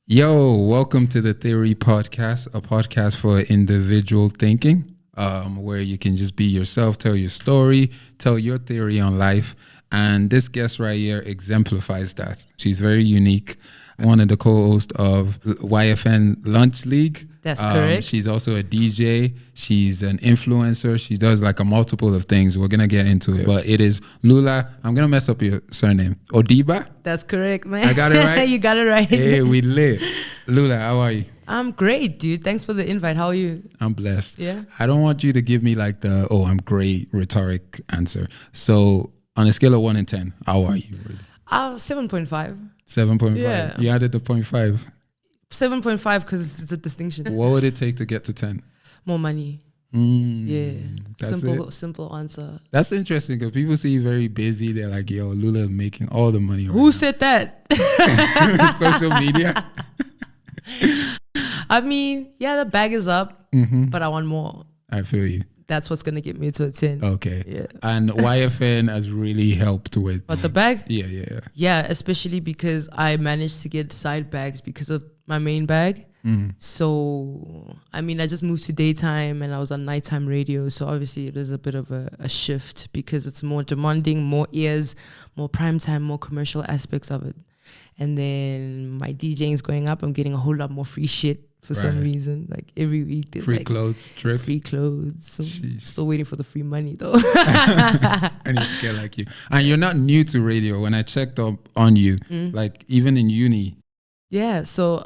Yo, welcome to the Theory Podcast, a podcast for individual thinking, where you can just be yourself, tell your story, tell your theory on life. And this guest right here exemplifies that. She's very unique. One of the co-hosts of YFM Lunch League. That's correct. She's also a DJ. She's an influencer. She does like a multiple of things. We're going to get into it. But it is LULA. I'm going to mess up your surname. ODIBA? That's correct, man. I got it right? You got it right. Hey, we lit. LULA, how are you? I'm great, dude. Thanks for the invite. How are you? I'm blessed. Yeah. I don't want you to give me like the, I'm great rhetoric answer. So on a scale of 1 and 10, how are you? Really? 7.5. 7.5. Yeah. You added the 0.5. 7.5 because it's a distinction. What would it take to get to 10? More money. Yeah. Simple answer. That's interesting because people see you very busy. They're like, yo, LULA making all the money. Who said that? Social media. I mean, yeah, the bag is up, but I want more. I feel you. That's what's going to get me to a 10. Okay. Yeah. And YFN has really helped with... What, the bag? Yeah. Yeah, especially because I managed to get side bags because of my main bag. So, I mean, I just moved to daytime and I was on nighttime radio. So obviously it is a bit of a shift because it's more demanding, more ears, more prime time, more commercial aspects of it. And then my DJing is going up. I'm getting a whole lot more free shit for some reason. Like every week. Free like clothes, trip. Free clothes. So still waiting for the free money though. I need to get like you. And you're not new to radio. When I checked up on you, like even in uni. Yeah, so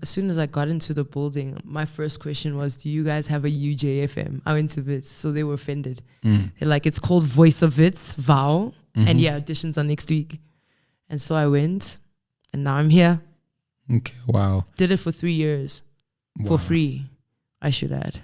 as soon as I got into the building, my first question was, do you guys have a YFM? I went to Wits, so they were offended. They're like, it's called Voice of Wits, VOW, and yeah, auditions are next week. And so I went, and now I'm here. Okay, wow. Did it for 3 years, for free, I should add.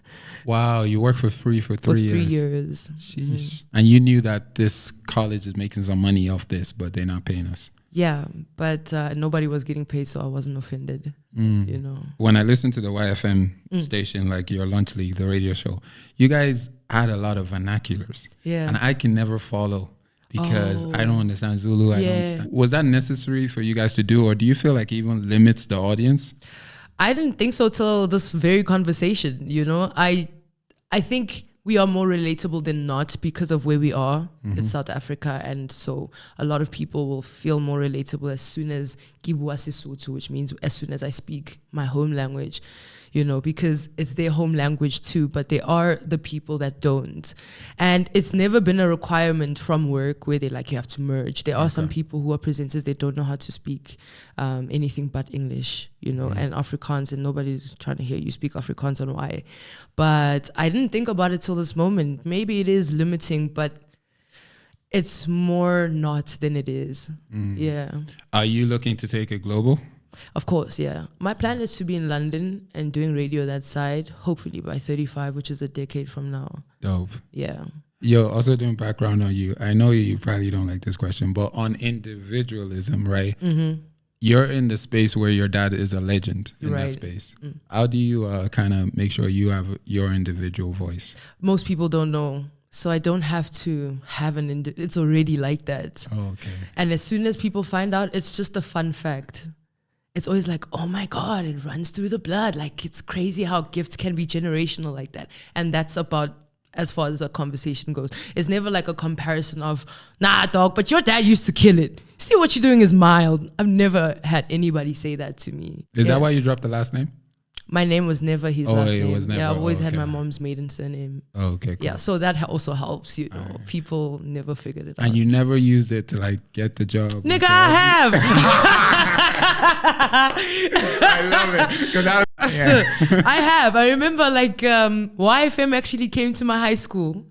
Wow, you worked for free for 3 years. For 3 years. Sheesh. And you knew that this college is making some money off this, but they're not paying us. Yeah, but nobody was getting paid, so I wasn't offended, you know. When I listened to the YFM station, like your Lunch League, the radio show, you guys had a lot of vernaculars. Yeah. And I can never follow because I don't understand Zulu. I don't understand. Was that necessary for you guys to do, or do you feel like it even limits the audience? I didn't think so till this very conversation, you know. I think we are more relatable than not because of where we are. It's South Africa, and so a lot of people will feel more relatable as soon as Kibua Sesotho, which means as soon as I speak my home language, you know, because it's their home language too, but they are the people that don't. And it's never been a requirement from work where they're like, you have to merge. There are some people who are presenters, they don't know how to speak anything but English, you know, and Afrikaans, and nobody's trying to hear you speak Afrikaans on why. But I didn't think about it till this moment. Maybe it is limiting, but it's more not than it is. Yeah. Are you looking to take it global? Of course, yeah. My plan is to be in London and doing radio that side, hopefully by 35, which is a decade from now. Dope. Yeah. Yo, also doing background on you. I know you probably don't like this question, but on individualism, right? You're in the space where your dad is a legend in that space. How do you kind of make sure you have your individual voice? Most people don't know. So I don't have to have it's already like that. Oh, okay. And as soon as people find out, it's just a fun fact. It's always like, oh my God, it runs through the blood. Like, it's crazy how gifts can be generational like that. And that's about as far as a conversation goes. It's never like a comparison of, nah, dog, but your dad used to kill it. See, what you're doing is mild. I've never had anybody say that to me. Is that why you dropped the last name? My name was never his last name. Was never, yeah, I've always had my mom's maiden surname. Oh, okay, cool. Yeah, so that also helps, you know. People never figured it out. And you never used it to like get the job. Nigga, I have. I love it. I have. I remember like YFM actually came to my high school,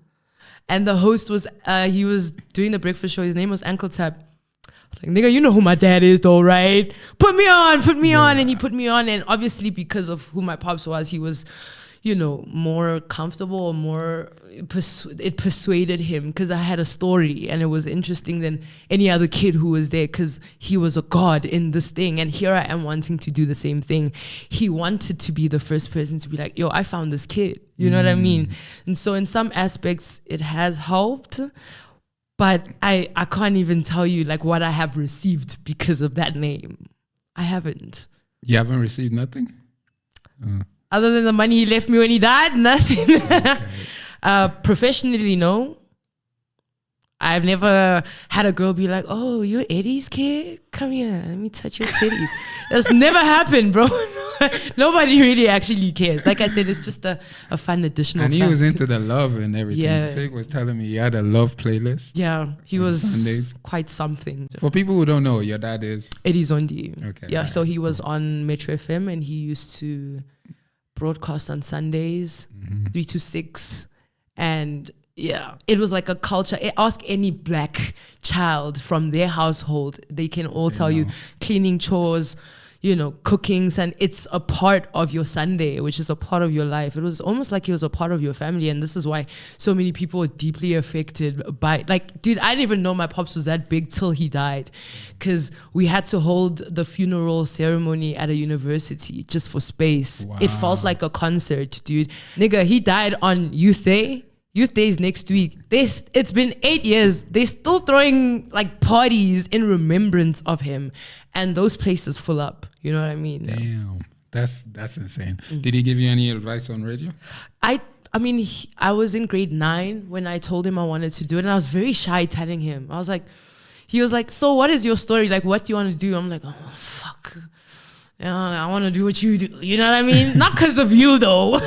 and the host was, he was doing the breakfast show. His name was Uncle Tap. I was like, nigga, you know who my dad is though, right? Put me on. And he put me on. And obviously because of who my pops was, he was, you know, more comfortable or more, it persuaded him because I had a story and it was interesting than any other kid who was there because he was a god in this thing. And here I am wanting to do the same thing. He wanted to be the first person to be like, yo, I found this kid. You know what I mean? And so in some aspects, it has helped. But I can't even tell you like what I have received because of that name. I haven't. You haven't received nothing? Other than the money he left me when he died, nothing. Okay. Professionally, no. I've never had a girl be like, "Oh, you're Eddie's kid? Come here, let me touch your titties." That's never happened, bro. Nobody really actually cares. Like I said, it's just a fun additional. And he was into the love and everything. Yeah. Fig was telling me he had a love playlist. Yeah, he on was Sundays. quite something. For people who don't know, your dad is. Eddie's Ondi. Okay. Yeah, right. so he was on Metro FM and he used to broadcast on Sundays, 3 to 6. And yeah, it was like a culture. Ask any black child from their household. They can all tell you cleaning, chores, cookings, and it's a part of your Sunday, which is a part of your life. It was almost like it was a part of your family. And this is why so many people were deeply affected by, like, dude, I didn't even know my pops was that big till he died. Because we had to hold the funeral ceremony at a university just for space. Wow. It felt like a concert, dude. Nigga, he died on Youth Day. Youth Day is next week. It's been 8 years. They're still throwing like parties in remembrance of him. And those places full up. You know what I mean? Damn. That's insane. Did he give you any advice on radio? I mean, I was in grade 9 when I told him I wanted to do it. And I was very shy telling him. He was like, so what is your story? Like, what do you want to do? I'm like, oh, fuck. I want to do what you do. You know what I mean? Not because of you, though.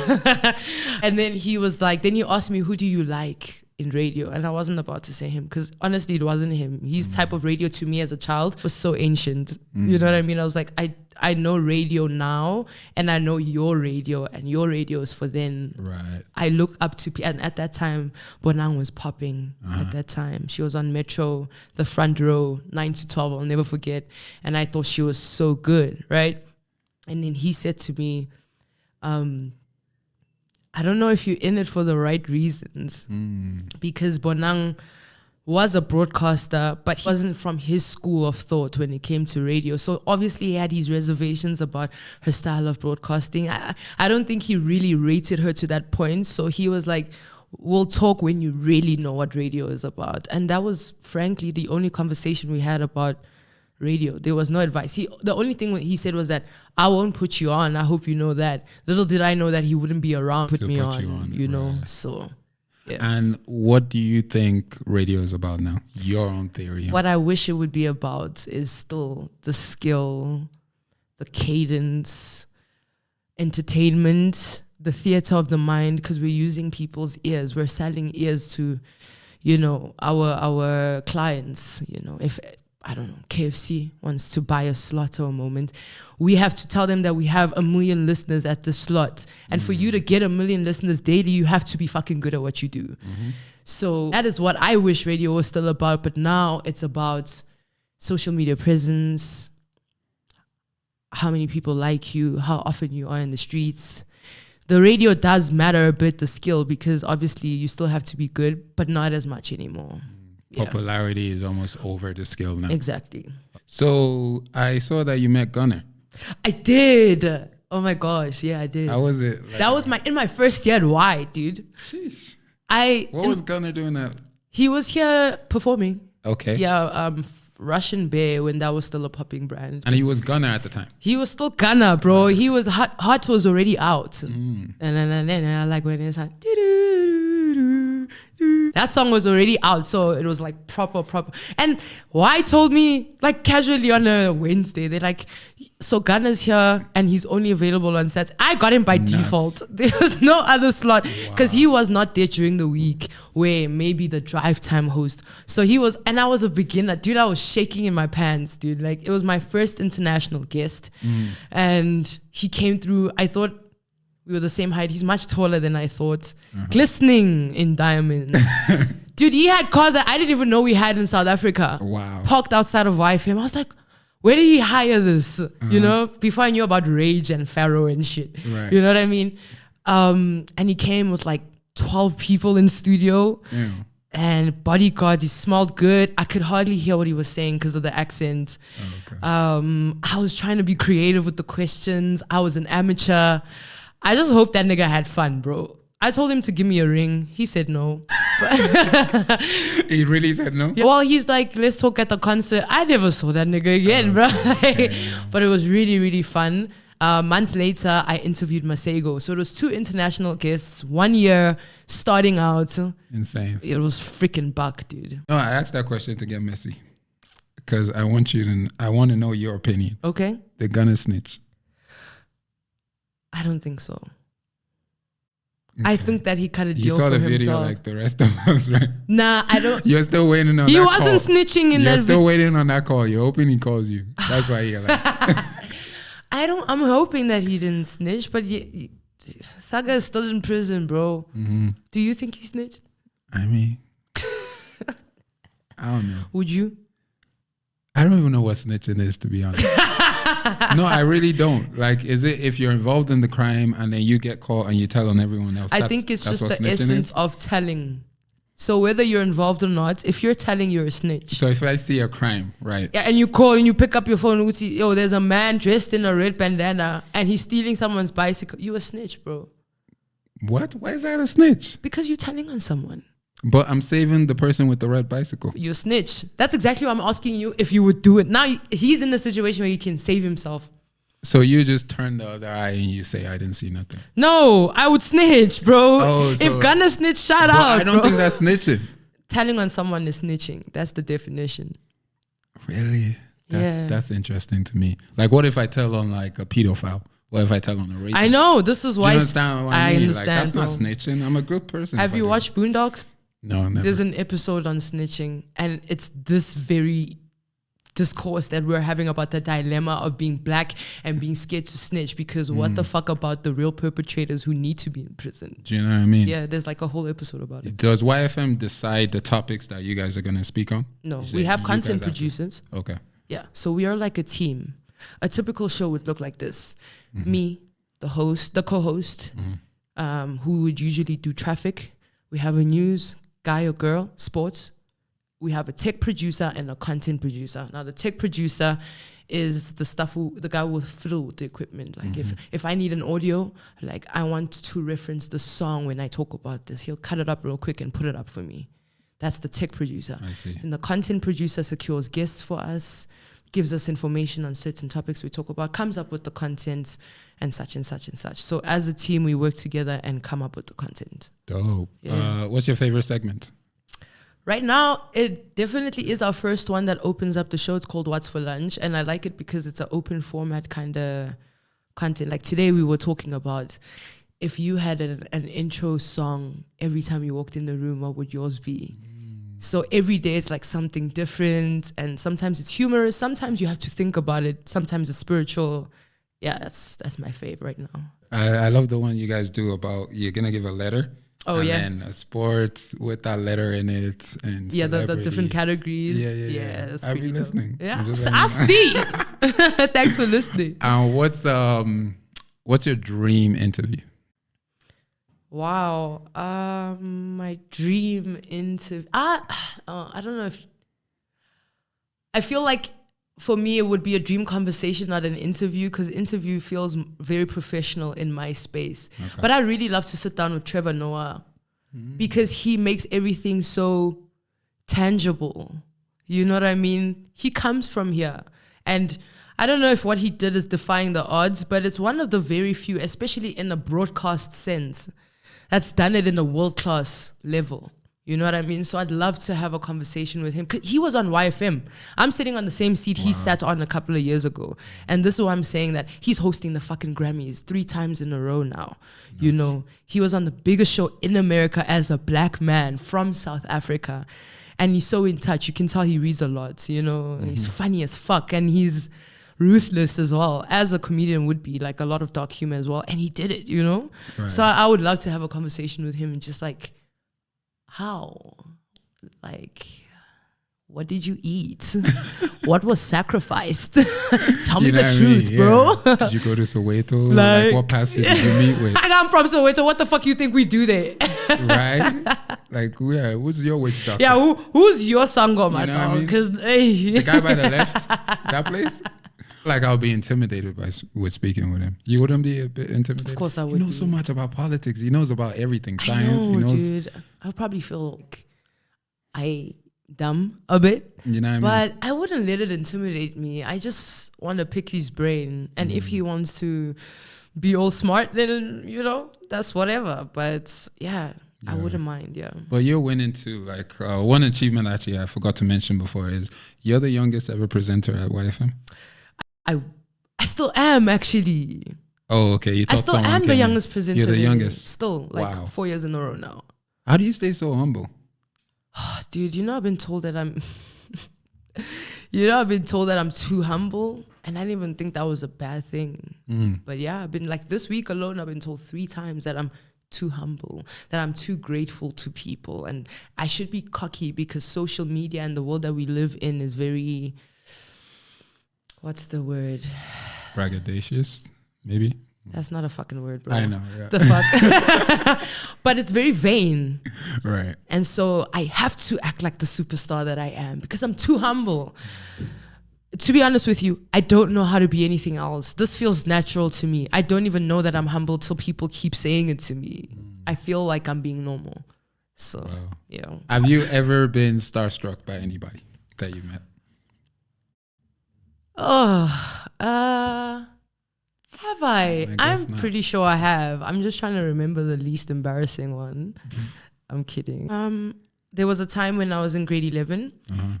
And then he was like, then he asked me, who do you like in radio? And I wasn't about to say him because honestly, it wasn't him. His type of radio to me as a child was so ancient. You know what I mean? I was like, I know radio now and I know your radio and your radio is for then. Right. I look up to, and at that time, Bonang was popping at that time. She was on Metro, the front row, 9 to 12, I'll never forget. And I thought she was so good, right? And then he said to me, I don't know if you're in it for the right reasons. Because Bonang was a broadcaster, but he wasn't from his school of thought when it came to radio. So obviously he had his reservations about her style of broadcasting. I don't think he really rated her to that point. So he was like, we'll talk when you really know what radio is about. And that was frankly the only conversation we had about radio. There was no advice. The only thing he said was that I won't put you on. I hope you know that. Little did I know that he wouldn't be around to put me on, you know. Right. So yeah. And what do you think radio is about now? Your own theory. What I wish it would be about is still the skill, the cadence, entertainment, the theater of the mind, because we're using people's ears. We're selling ears to, our clients. If I don't know, KFC wants to buy a slot or a moment, we have to tell them that we have 1 million listeners at the slot. And for you to get 1 million listeners daily, you have to be fucking good at what you do. So that is what I wish radio was still about. But now it's about social media presence, how many people like you, how often you are in the streets. The radio does matter a bit, the skill, because obviously you still have to be good, but not as much anymore. Popularity is almost over the skill now. Exactly. So I saw that you met Gunna. I did. Oh my gosh, yeah, I did. How was it? Like, that was in my first year at Y, dude. Sheesh. What was Gunna doing that? He was here performing. Okay. Yeah, Russian Bear, when that was still a popping brand. And he was Gunna at the time. He was still Gunna, bro. He was Hot was already out. And then I like when it's like that song was already out, so it was like proper. And Y told me like casually on a Wednesday, they're like, so Gunna's here and he's only available on sets. I got him by default. There was no other slot because he was not there during the week where maybe the drive time host. So he was, and I was a beginner, dude. I was shaking in my pants, dude. Like it was my first international guest, and he came through. I thought we were the same height. He's much taller than I thought. Glistening in diamonds. Dude, he had cars that I didn't even know we had in South Africa. Wow. Parked outside of YFM. I was like, where did he hire this? Before I knew about Rage and Pharaoh and shit. Right. You know what I mean? And he came with like 12 people in studio. Yeah. And bodyguards. He smelled good. I could hardly hear what he was saying because of the accent. Okay. I was trying to be creative with the questions. I was an amateur. I just hope that nigga had fun, bro. I told him to give me a ring. He said no. He really said no? Yeah, well, he's like, let's talk at the concert. I never saw that nigga again, bro. But it was really, really fun. Months later, I interviewed Masego. So it was 2 international guests, 1 year starting out. Insane. It was freaking buck, dude. No, I asked that question to get messy. Because I want to know your opinion. Okay. The Gunna snitch. I don't think so. Okay. I think that he cut a deal for himself. You saw the video like the rest of us, right? Nah, I don't. You're still waiting on he that call. He wasn't snitching in that video. You're still waiting on that call. You're hoping he calls you. That's why you're like... I'm hoping that he didn't snitch, but Saga is still in prison, bro. Mm-hmm. Do you think he snitched? I mean... I don't know. Would you? I don't even know what snitching is, to be honest. No, I really don't. Like, is it if you're involved in the crime and then you get caught and you tell on everyone else? I think it's just the essence of telling. So whether you're involved or not, if you're telling, you're a snitch. So if I see a crime, right? Yeah, and you call and you pick up your phone and you see, yo, there's a man dressed in a red bandana and he's stealing someone's bicycle. You a snitch, bro. What? Why is that a snitch? Because you're telling on someone. But I'm saving the person with the red bicycle. You snitch. That's exactly what I'm asking you if you would do it. Now he's in a situation where he can save himself. So you just turn the other eye and you say, I didn't see nothing. No, I would snitch, bro. Oh, so if Gunna snitch, shout out, I don't think that's snitching. Telling on someone is snitching. That's the definition. Really? That's interesting to me. Like, what if I tell on like a pedophile? What if I tell on a rapist? I know. This is why. Do you understand what I mean? understand. Like, that's not snitching. I'm a good person. Have you watched Boondocks? No, never. There's an episode on snitching, and it's this very discourse that we're having about the dilemma of being black and being scared to snitch, because what the fuck about the real perpetrators who need to be in prison? Do you know what I mean? Yeah, there's like a whole episode about it. Does YFM decide the topics that you guys are going to speak on? No, we have content producers. Okay. Yeah, so we are like a team. A typical show would look like this. Me, the host, the co-host, who would usually do traffic. We have a news guy or girl, sports. We have a tech producer and a content producer. Now, the tech producer is the guy who will fiddle with the equipment. Like if I need an audio, like I want to reference the song when I talk about this, he'll cut it up real quick and put it up for me. That's the tech producer. I see. And the content producer secures guests for us, gives us information on certain topics we talk about, comes up with the content and such and such and such. So as a team, we work together and come up with the content. Dope. Yeah. What's your favorite segment? Right now, it definitely is our first one that opens up the show. It's called What's for Lunch. And I like it because it's an open format kind of content. Like today we were talking about if you had an intro song every time you walked in the room, what would yours be? So every day it's like something different, and sometimes it's humorous, sometimes you have to think about it, sometimes it's spiritual. Yeah, that's my favorite right now. I love the one you guys do about you're gonna give a letter. Oh, and yeah. then a sports with that letter in it, and yeah, the different categories. Yeah. That's I've pretty been listening. Yeah, I see. Thanks for listening. What's your dream interview? Wow, my dream interview. I don't know if. I feel like for me it would be a dream conversation, not an interview, because interview feels very professional in my space. Okay. But I really love to sit down with Trevor Noah because he makes everything so tangible. You know what I mean? He comes from here, and I don't know if what he did is defying the odds, but it's one of the very few, especially in a broadcast sense, that's done it in a world-class level. You know what I mean? So I'd love to have a conversation with him. 'Cause he was on YFM. I'm sitting on the same seat he sat on a couple of years ago. And this is why I'm saying that he's hosting the fucking Grammys 3 times in a row now. Nice. You know, he was on the biggest show in America as a black man from South Africa. And he's so in touch. You can tell he reads a lot, you know. He's funny as fuck. And he's ruthless as well, as a comedian would be, like a lot of dark humor as well. And he did it, you know? Right. So I would love to have a conversation with him and just like, how? Like, what did you eat? What was sacrificed? Tell me the truth, bro. Did you go to Soweto? Like what pastor did you meet with? I'm from Soweto. What the fuck you think we do there? Right? Like, yeah, who's your witch doctor? Yeah, who's your sangoma, dog? Because the guy by the left, that place? Like I'll be intimidated with speaking with him. You wouldn't be a bit intimidated? Of course I would. He knows so much about politics. He knows about everything. Science. I know, he knows, dude. I'll probably feel like I dumb a bit. You know what I mean? But I wouldn't let it intimidate me. I just want to pick his brain. And if he wants to be all smart, then, you know, that's whatever. But yeah, I wouldn't mind, yeah. But you're winning too. Like one achievement actually I forgot to mention before is you're the youngest ever presenter at YFM. I still am, actually. Oh, okay. You I still am the youngest presenter. You're the youngest. Still, like 4 years in a row now. How do you stay so humble? Dude, you know I've been told that I'm I've been told that I'm too humble, and I didn't even think that was a bad thing. But yeah, I've been like this week alone, I've been told 3 times that I'm too humble, that I'm too grateful to people, and I should be cocky because social media and the world that we live in is very, what's the word? Braggadocious, maybe. That's not a fucking word, bro. I know, yeah. The fuck? But it's very vain. Right. And so I have to act like the superstar that I am because I'm too humble. To be honest with you, I don't know how to be anything else. This feels natural to me. I don't even know that I'm humble till people keep saying it to me. I feel like I'm being normal. So, yeah. Have you ever been starstruck by anybody that you met? Have I? I'm pretty sure I have. I'm just trying to remember the least embarrassing one. I'm kidding. There was a time when I was in grade 11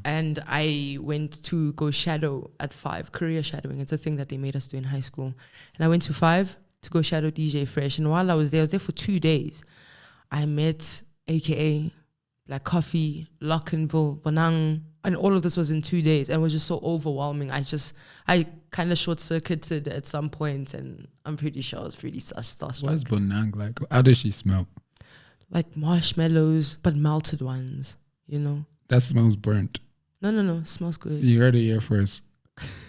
and I went to go shadow at 5, career shadowing. It's a thing that they made us do in high school. And I went to 5 to go shadow DJ Fresh. And while I was there for 2 days. I met AKA Black Coffee, Lockenville, Bonang, and all of this was in 2 days. And it was just so overwhelming. I kind of short-circuited at some point, and I'm pretty sure I was pretty starstruck. What's Bonang like? How does she smell? Like marshmallows, but melted ones, you know? That smells burnt. No, it smells good. You heard it here first.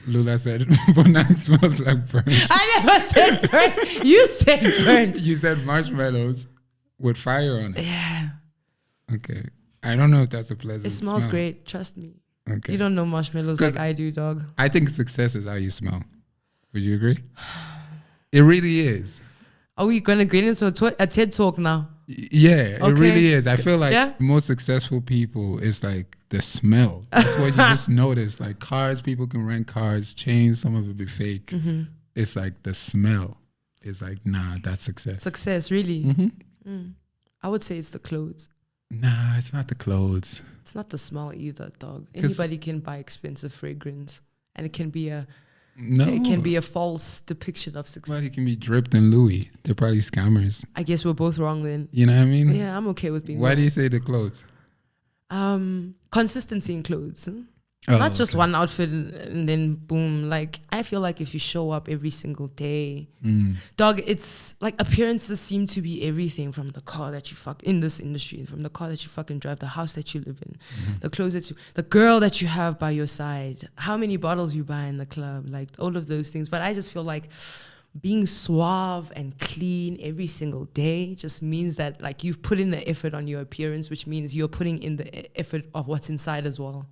Lula said Bonang smells like burnt. I never said burnt. You said burnt. You said marshmallows with fire on it. Yeah. Okay. I don't know if that's a pleasant smell. It smells great. Trust me. Okay. You don't know marshmallows like I do, dog. I think success is how you smell. Would you agree? It really is. Are we going to get into a TED Talk now? Yeah, Okay. it really is. I feel like most successful people is like the smell. That's what you just notice. Like cars, people can rent cars, chains, some of it be fake. It's like the smell. It's like, nah, that's success. Success, really? I would say it's the clothes. Nah, it's not the clothes. It's not the smell either, dog. Anybody can buy expensive fragrance, and it can be a false depiction of success. Somebody can be dripped in Louis. They're probably scammers. I guess we're both wrong then. You know what I mean? Yeah, I'm okay with being Why wrong. do you say the clothes? Consistency in clothes. Oh, Not just one outfit and then boom. Like, I feel like if you show up every single day, dog, it's like appearances seem to be everything, from the car that you in this industry, from the car that you fucking drive, the house that you live in, the clothes that the girl that you have by your side, how many bottles you buy in the club, like all of those things. But I just feel like being suave and clean every single day just means that like you've put in the effort on your appearance, which means you're putting in the effort of what's inside as well.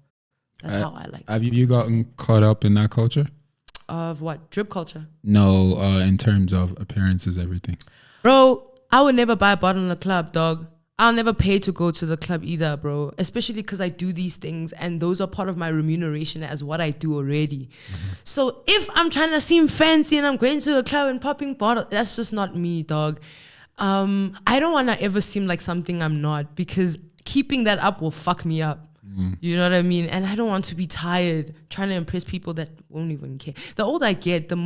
That's how I like it. Have you gotten caught up in that culture? Of what? Drip culture? No, in terms of appearances, everything. Bro, I would never buy a bottle in the club, dog. I'll never pay to go to the club either, bro. Especially because I do these things and those are part of my remuneration as what I do already. So if I'm trying to seem fancy and I'm going to the club and popping bottles, that's just not me, dog. I don't want to ever seem like something I'm not, because keeping that up will fuck me up. You know what I mean? And I don't want to be tired trying to impress people that won't even care. The older I get, the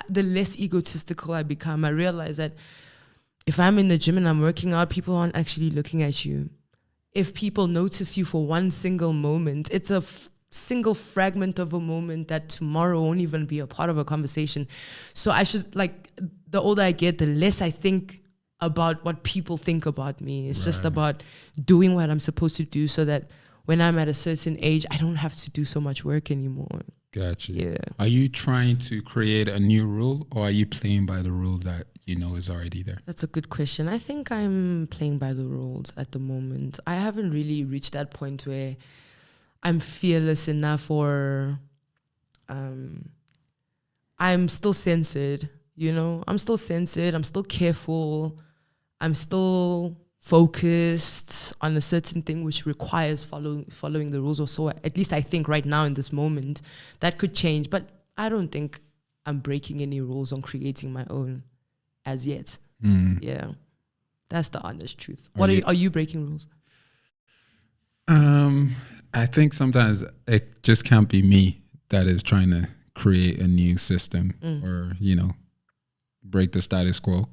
less egotistical I become. I realize that if I'm in the gym and I'm working out, people aren't actually looking at you. If people notice you for one single moment, it's a single fragment of a moment that tomorrow won't even be a part of a conversation. So I should, like, the older I get, the less I think about what people think about me. It's just about doing what I'm supposed to do so that when I'm at a certain age, I don't have to do so much work anymore. Gotcha. Yeah. Are you trying to create a new rule, or are you playing by the rule that you know is already there? That's a good question. I think I'm playing by the rules at the moment. I haven't really reached that point where I'm fearless enough or I'm still censored, you know? I'm still censored. I'm still careful. I'm still focused on a certain thing which requires following the rules or so. At least I think right now in this moment that could change. But I don't think I'm breaking any rules on creating my own as yet. Yeah. That's the honest truth. Are you breaking rules? I think sometimes it just can't be me that is trying to create a new system or, you know, break the status quo.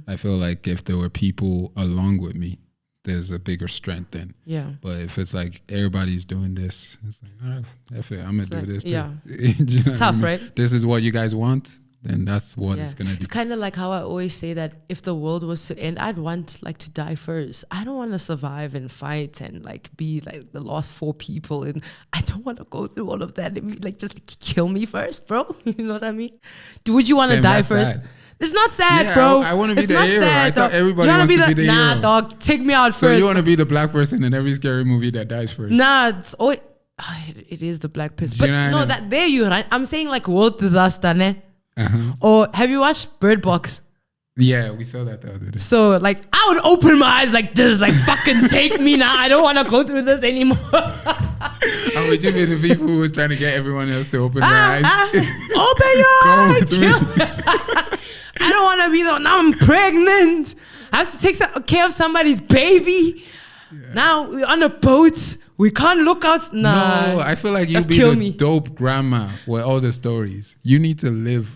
I feel like if there were people along with me, there's a bigger strength then. Yeah. But if it's like everybody's doing this, it's like, all right, F it, I'm going to do this too. Yeah. It's tough, right? This is what you guys want, then that's what it's going to be. It's kind of like how I always say that if the world was to end, I'd want like to die first. I don't want to survive and fight and like be like the last 4 people. And I don't want to go through all of that. Like just kill me first, bro. You know what I mean? Would you want to die first? Sad. It's not sad, bro. I want to be the hero. I thought everybody wants to be the hero. Nah, dog, take me out first. So you want to be the black person in every scary movie that dies first? Nah, it is the black person. But no, that there you right. I'm saying like world disaster, ne? Or have you watched Bird Box? Yeah, we saw that the other day. So like I would open my eyes like this, like fucking take me now. I don't want to go through this anymore. And would you be the people who was trying to get everyone else to open their eyes? Open your eyes. I don't want to be the one. Now I'm pregnant. I have to take care of somebody's baby. Yeah. Now we're on a boat. We can't look out. Nah. No, I feel like you'd be the dope grandma with all the stories. You need to live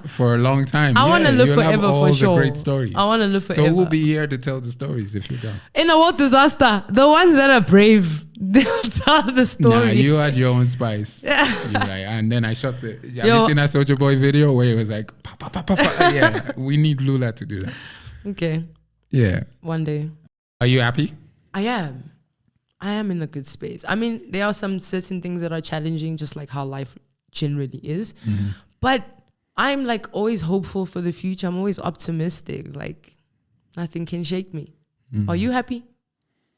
for a long time. I want to live forever for sure. Great stories. I want to live forever. So we'll be here to tell the stories if you're down. In a world disaster, the ones that are brave, they'll tell the story. Nah, you had your own spice. Yeah. Like, and then I shot the... Have you seen that Soulja Boy video where it was like... Pa, pa, pa, pa, pa. Yeah, we need Lula to do that. Okay. Yeah. One day. Are you happy? I am in a good space. I mean, there are some certain things that are challenging, just like how life generally is. But I'm like always hopeful for the future. I'm always optimistic. Like nothing can shake me. Are you happy?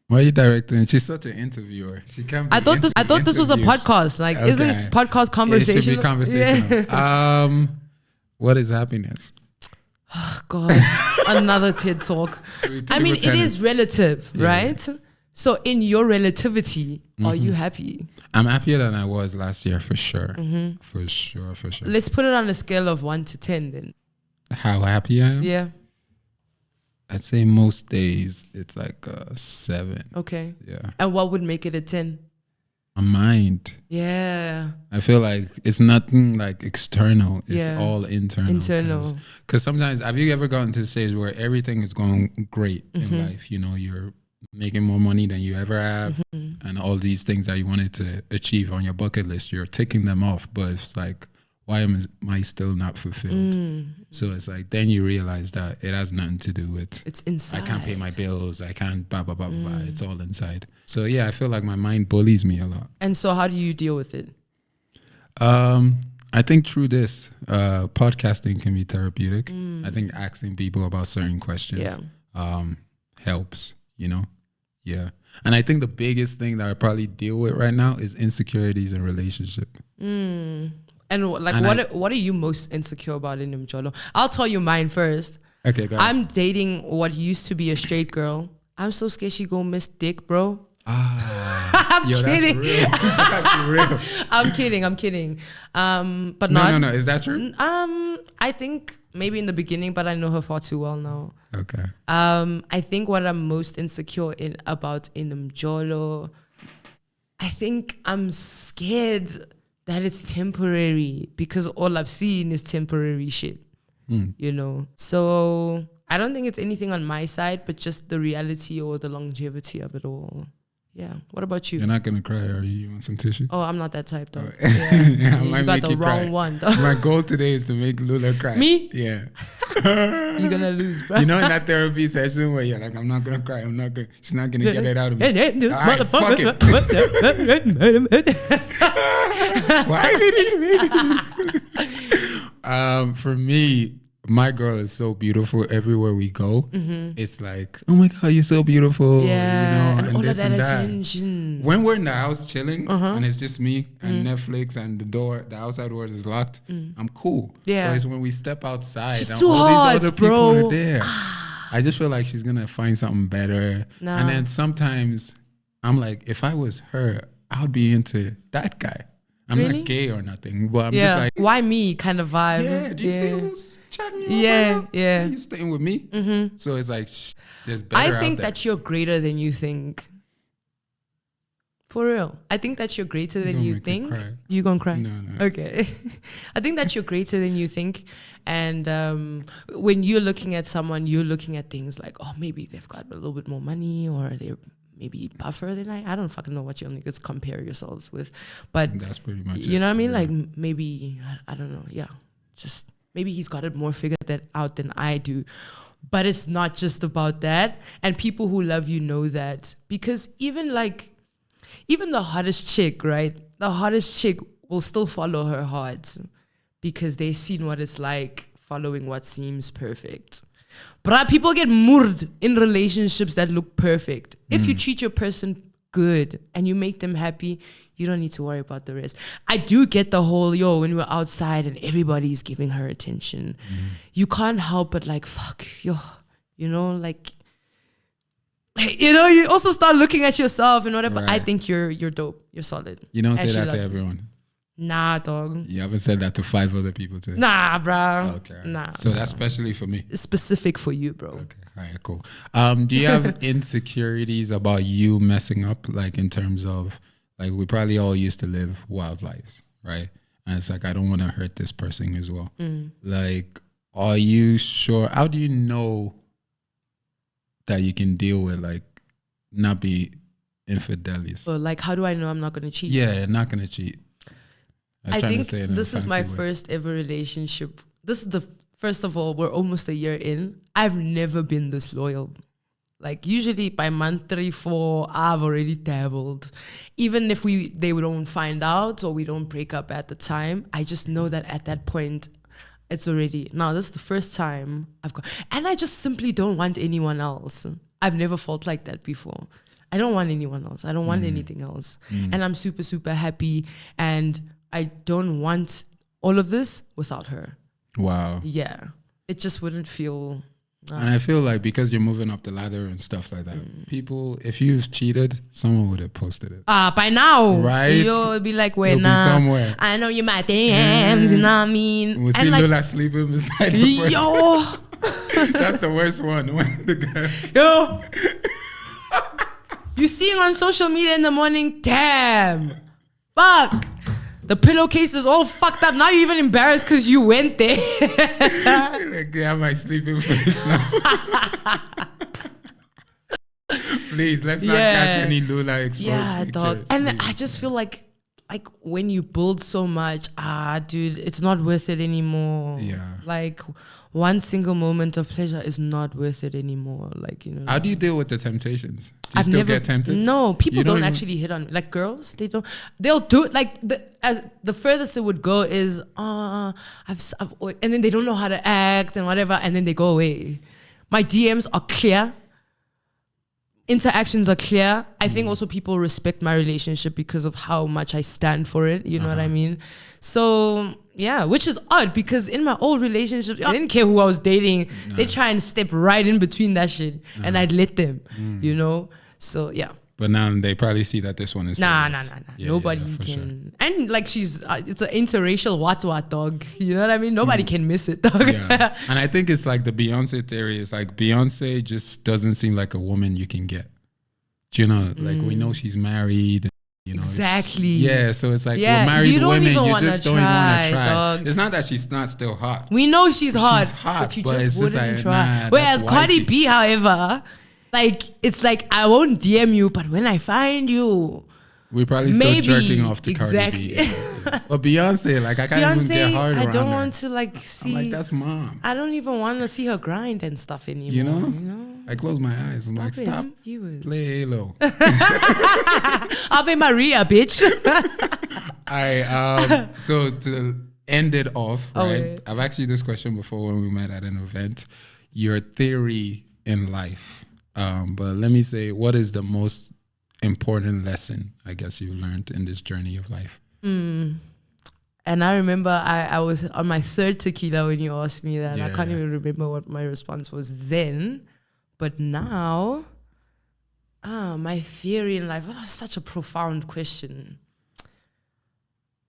Why are you directing? She's such an interviewer. She can't. I thought this was a podcast. Like, isn't podcast conversation? It should be conversational. Yeah. What is happiness? Oh God, another TED talk. I mean, it is relative, right? So in your relativity, are you happy? I'm happier than I was last year for sure. For sure. Let's put it on a scale of 1 to 10 then. How happy I am? Yeah. I'd say most days it's like a 7. Okay. Yeah. And what would make it a 10? My mind. Yeah. I feel like it's nothing like external. It's all internal. Because sometimes, have you ever gotten to the stage where everything is going great in life? You know, you're making more money than you ever have, and all these things that you wanted to achieve on your bucket list, you're ticking them off, but it's like, why am I still not fulfilled? So it's like, then you realize that it has nothing to do with, it's inside. I can't pay my bills, I can't blah, blah, blah, blah. It's all inside. So yeah, I feel like my mind bullies me a lot. And so how do you deal with it? I think through this, podcasting can be therapeutic. I think asking people about certain questions helps, you know? Yeah. And I think the biggest thing that I probably deal with right now is insecurities in relationship. And what are you most insecure about in Mjolo? I'll tell you mine first. Okay, go ahead. I'm dating what used to be a straight girl. I'm so scared she gonna miss dick, bro. I'm kidding. That's real. I'm kidding. But no. Is that true? I think maybe in the beginning, but I know her far too well now. Okay. I think what I'm most insecure about in Mjolo, I think I'm scared that it's temporary because all I've seen is temporary shit. You know? So I don't think it's anything on my side, but just the reality or the longevity of it all. Yeah. What about you? You're not gonna cry, are you? You want some tissue? Oh, I'm not that type though. You got the wrong one. My goal today is to make Lula cry. Me? Yeah. You're gonna lose, bro. You know, in that therapy session where you're like, I'm not gonna cry. She's not gonna get it out of me. All right, fuck it. Why did he make it? For me, my girl is so beautiful everywhere we go. It's like, oh my God, you're so beautiful. Yeah, you know, and all of that attention. When we're in the house chilling and it's just me and Netflix and the outside door is locked, I'm cool. Yeah. But it's when we step outside She's and too all hot, these other bro. people are there. I just feel like she's going to find something better. Nah. And then sometimes I'm like, if I was her, I would be into that guy. I'm Really? not gay or nothing, but I'm Yeah. just like, Why me kind of vibe. yeah, do you see who's chatting you up Yeah, right now? yeah. You staying with me? So it's like, there's better I think out there. that you're greater than you think. For real. I think that you're greater than gonna you make me think. cry. You gonna cry? No. Okay. I think that you're greater than you think. And when you're looking at someone, you're looking at things like, oh, maybe they've got a little bit more money, or they're maybe buffer than I don't fucking know what you niggas compare yourselves with. But That's pretty much you it. know what I mean? Yeah. Like maybe, I don't know. Yeah. Just maybe he's got it more figured out than I do. But it's not just about that. And people who love you know that. Because even the hottest chick, right? The hottest chick will still follow her heart because they've seen what it's like following what seems perfect. But people get murdered in relationships that look perfect. If you treat your person good and you make them happy, you don't need to worry about the rest. I do get the whole, when we're outside and everybody's giving her attention, you can't help but like, fuck, you also start looking at yourself and whatever. Right. I think you're dope. You're solid. You don't And say she that to loves you. everyone. Nah, dog. You haven't said that to 5 other people too. Nah, bro. Okay. Nah. So that's specially for me. It's specific for you, bro. Okay. All right, cool. Do you have insecurities about you messing up, like in terms of, like, we probably all used to live wild lives, right? And it's like, I don't want to hurt this person as well. Like, are you sure? How do you know that you can deal with, like, not be infidelis? So, like, how do I know I'm not going to cheat? Yeah, not going to cheat. I trying to think say it in a this is my fancy way. first ever relationship. This is first of all, we're almost a year in. I've never been this loyal. Like usually by month 3, 4, I've already dabbled. Even if they don't find out or we don't break up at the time, I just know that at that point, it's already, now this is the first time I've got, and I just simply don't want anyone else. I've never felt like that before. I don't want anyone else. I don't want anything else. And I'm super, super happy. And I don't want all of this without her. Wow. Yeah. It just wouldn't feel... And I feel like because you're moving up the ladder and stuff like that, people, if you've cheated, someone would have posted it. By now. Right? You'll be like, wait, It'll be somewhere. I know you my DMs, you know what I mean? We'll see Lula sleeping beside the person. Yo. That's the worst one. When the guy... Yo. You see him on social media in the morning, damn. Fuck. The pillowcase is all fucked up. Now you're even embarrassed because you went there. Like, yeah, my sleeping face now. Please, let's not catch any Lula exposed pictures. Dog. And please. I just feel like when you build so much, dude, it's not worth it anymore. Yeah. Like one single moment of pleasure is not worth it anymore. Like, you know. How do you deal with the temptations? Do you I've still never get tempted? No, people You don't even- actually hit on, like, girls. They'll do it. Like the furthest it would go is and then they don't know how to act and whatever, and then they go away. My DMs are clear. Interactions are clear. I think also people respect my relationship because of how much I stand for it. You know what I mean? So yeah, which is odd because in my old relationships, I didn't care who I was dating. They try and step right in between that shit, and I'd let them. You know? So yeah. But now they probably see that this one is Nah. serious. Yeah, Nobody yeah, for can. sure. And like it's an interracial what dog. You know what I mean? Nobody can miss it, dog. Yeah. And I think it's like the Beyonce theory is like Beyonce just doesn't seem like a woman you can get. Do you know? Like we know she's married. You know, Exactly. Yeah, so it's like Yeah, with married you don't women, even you wanna just don't even want to try, try. dog. It's not that she's not still hot. We know she's hot, hot, but you but just it's just wouldn't like, try. nah, Whereas that's Cardi wifey. B, however, like it's like I won't DM you, but when I find you, We're probably still maybe. jerking off to Exactly. Cardi B. Yeah. But Beyonce, like I can't even get Beyonce, hard I around don't her. want to like see. I'm like, that's mom. I don't even want to see her grind and stuff anymore. You know? You know? I close my eyes. I'm like, Stop it. stop. You would. Play Halo. Ave Maria, bitch. So to end it off, Oh, right? wait. I've asked you this question before when we met at an event. Your theory in life. But let me say, what is the most important lesson, I guess, you learned in this journey of life? And I remember I was on my third tequila when you asked me that. I can't even remember what my response was then. But now, my theory in life, that's such a profound question.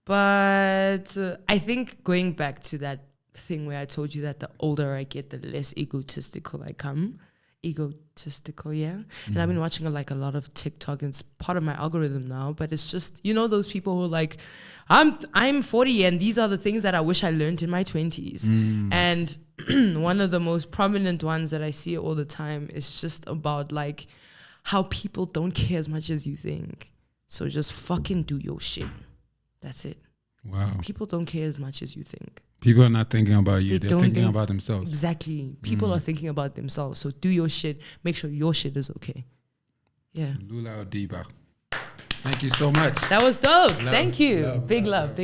But I think going back to that thing where I told you that the older I get, the less egotistical I come. Egotistical, yeah. And I've been watching a lot of TikTok, and it's part of my algorithm now. But it's just, those people who are like, I'm 40 and these are the things that I wish I learned in my 20s. And one of the most prominent ones that I see all the time is just about like how people don't care as much as you think. So just fucking do your shit. That's it. Wow. People don't care as much as you think. People are not thinking about you. They're thinking about themselves. Exactly. People are thinking about themselves. So do your shit. Make sure your shit is okay. Yeah. LULA ODIBA. Thank you so much. That was dope. Thank you. Big love.